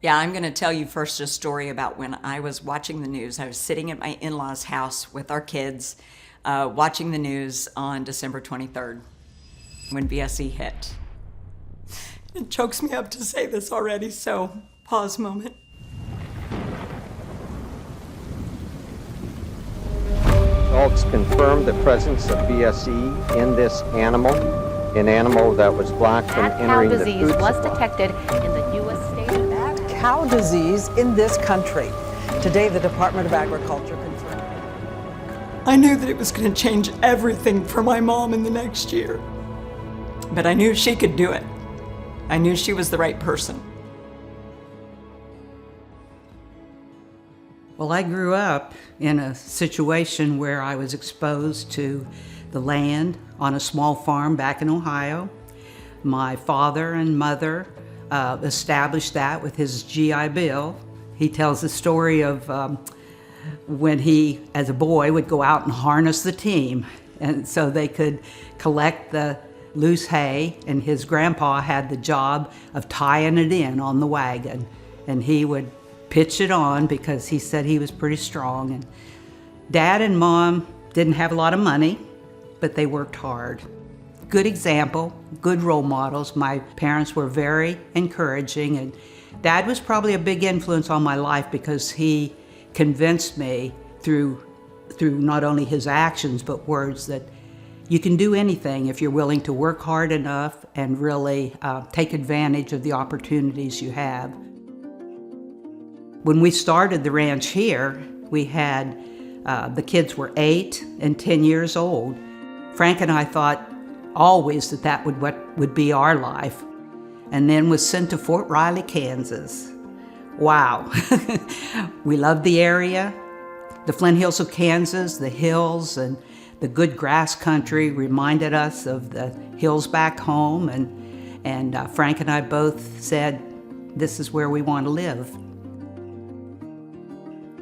Yeah, I'm going to tell you first a story about when I was watching the news. I was sitting at my in-laws' house with our kids, watching the news on December 23rd when BSE hit. It chokes me up to say this already, so pause moment. Results confirmed the presence of BSE in this animal, an animal that was blocked from entering the food supply. Cow disease was detected in the U.S. state of Mad cow disease in this country. Today, the Department of Agriculture confirmed. I knew that it was going to change everything for my mom in the next year. But I knew she could do it. I knew she was the right person. Well, I grew up in a situation where I was exposed to the land on a small farm back in Ohio. My father and mother established that with his GI Bill. He tells the story of when he, as a boy, would go out and harness the team, and so they could collect the loose hay, and his grandpa had the job of tying it in on the wagon, and he would pitch it on because he said he was pretty strong. And Dad and Mom didn't have a lot of money, but they worked hard. Good example, good role models. My parents were very encouraging, and Dad was probably a big influence on my life because he convinced me through not only his actions but words that you can do anything if you're willing to work hard enough and really take advantage of the opportunities you have. When we started the ranch here, we had, the kids were 8 and 10 years old. Frank and I thought always that what would be our life, and then was sent to Fort Riley, Kansas. Wow. We loved the area. The Flint Hills of Kansas, the hills and the good grass country reminded us of the hills back home, and Frank and I both said, this is where we want to live.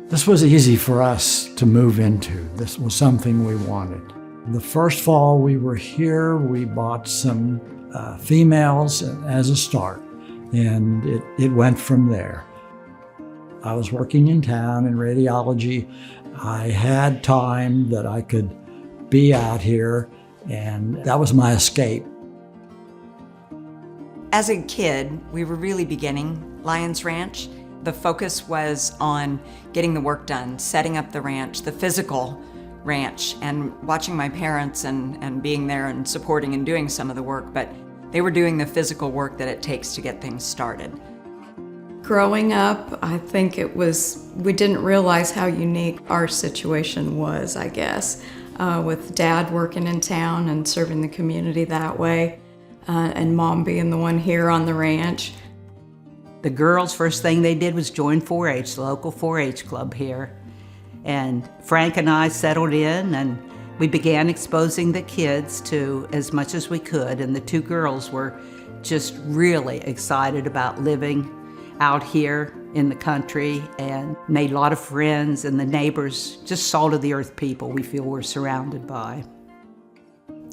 This was easy for us to move into. This was something we wanted. The first fall we were here, we bought some females as a start, and it went from there. I was working in town in radiology. I had time that I could be out here, and that was my escape. As a kid, we were really beginning Lyons Ranch. The focus was on getting the work done, setting up the ranch, the physical ranch, and watching my parents and being there and supporting and doing some of the work, but they were doing the physical work that it takes to get things started. Growing up, I think we didn't realize how unique our situation was, I guess, with Dad working in town and serving the community that way, and Mom being the one here on the ranch. The girls, first thing they did was join 4-H, the local 4-H club here. And Frank and I settled in, and we began exposing the kids to as much as we could. And the 2 girls were just really excited about living out here in the country and made a lot of friends, and the neighbors, just salt of the earth people we feel we're surrounded by.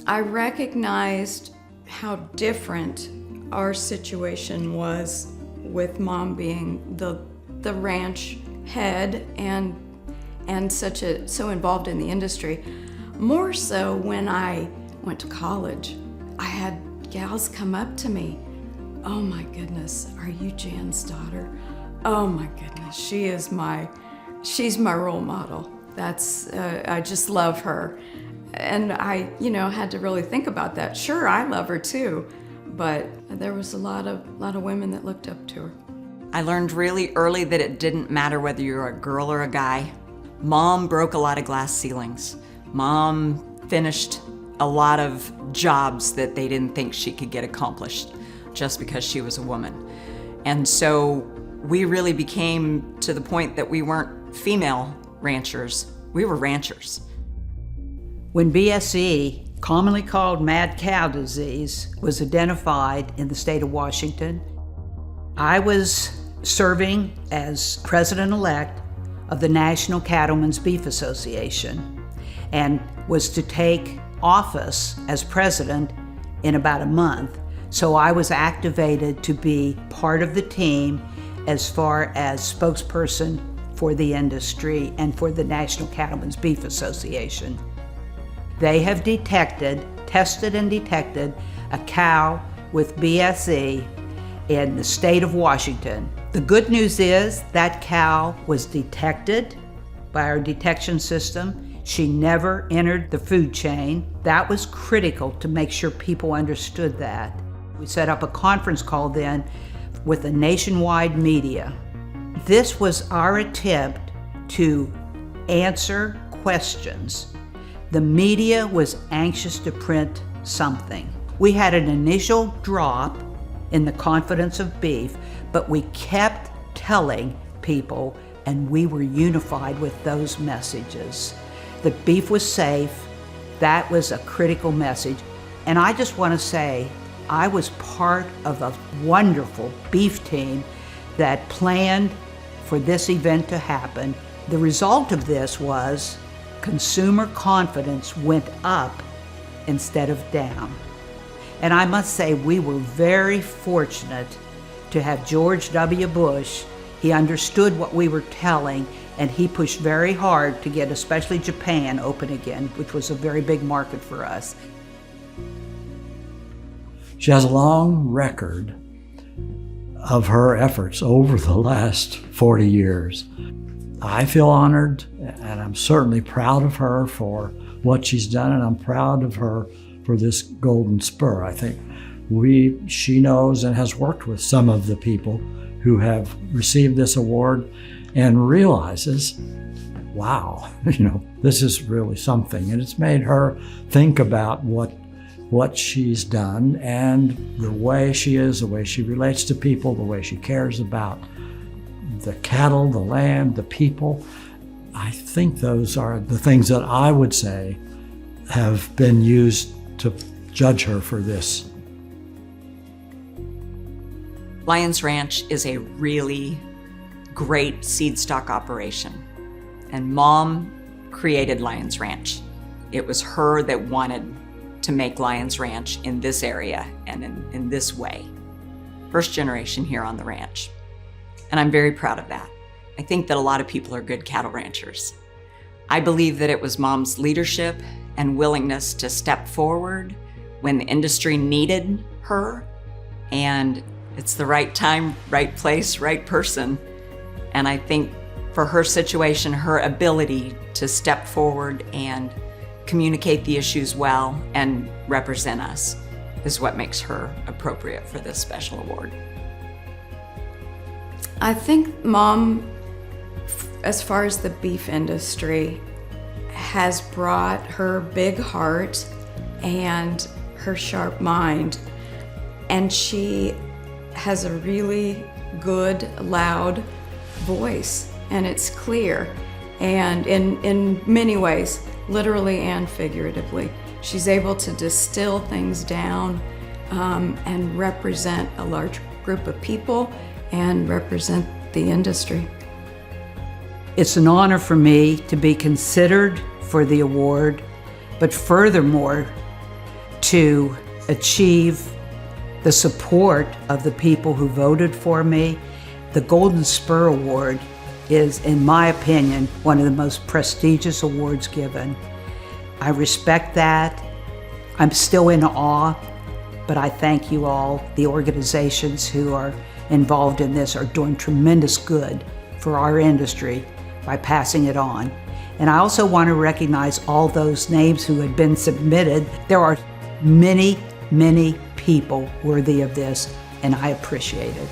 I recognized how different our situation was with Mom being the ranch head and so involved in the industry. More so when I went to college, I had gals come up to me. Oh my goodness, are you Jan's daughter? Oh my goodness, she's my role model. I just love her. And I, had to really think about that. Sure, I love her too, but there was a lot of women that looked up to her. I learned really early that it didn't matter whether you're a girl or a guy. Mom broke a lot of glass ceilings. Mom finished a lot of jobs that they didn't think she could get accomplished just because she was a woman. And so we really became to the point that we weren't female ranchers, we were ranchers. When BSE, commonly called mad cow disease, was identified in the state of Washington, I was serving as president-elect of the National Cattlemen's Beef Association and was to take office as president in about a month. So I was activated to be part of the team as far as spokesperson for the industry and for the National Cattlemen's Beef Association. They have tested and detected a cow with BSE in the state of Washington. The good news is that cow was detected by our detection system. She never entered the food chain. That was critical to make sure people understood that. We set up a conference call then with the nationwide media. This was our attempt to answer questions. The media was anxious to print something. We had an initial drop in the confidence of beef, but we kept telling people, and we were unified with those messages. That beef was safe, that was a critical message. And I just want to say, I was part of a wonderful beef team that planned for this event to happen. The result of this was consumer confidence went up instead of down. And I must say, we were very fortunate to have George W. Bush. He understood what we were telling, and he pushed very hard to get especially Japan open again, which was a very big market for us. She has a long record of her efforts over the last 40 years. I feel honored, and I'm certainly proud of her for what she's done, and I'm proud of her for this Golden Spur. I think she knows and has worked with some of the people who have received this award and realizes, wow, this is really something. And it's made her think about what she's done and the way she is, the way she relates to people, the way she cares about the cattle, the land, the people. I think those are the things that I would say have been used to judge her for this. Lyons Ranch is a really great seed stock operation, and Mom created Lyons Ranch. It was her that wanted to make Lyons Ranch in this area and in this way. First generation here on the ranch. And I'm very proud of that. I think that a lot of people are good cattle ranchers. I believe that it was Mom's leadership and willingness to step forward when the industry needed her, and it's the right time, right place, right person. And I think for her situation, her ability to step forward and communicate the issues well and represent us is what makes her appropriate for this special award. I think Mom, as far as the beef industry, has brought her big heart and her sharp mind, and she has a really good, loud voice, and it's clear, and in many ways, literally and figuratively. She's able to distill things down and represent a large group of people and represent the industry. It's an honor for me to be considered for the award, but furthermore, to achieve the support of the people who voted for me. The Golden Spur Award is, in my opinion, one of the most prestigious awards given. I respect that. I'm still in awe, but I thank you all. The organizations who are involved in this are doing tremendous good for our industry by passing it on. And I also want to recognize all those names who had been submitted. There are many, many people worthy of this, and I appreciate it.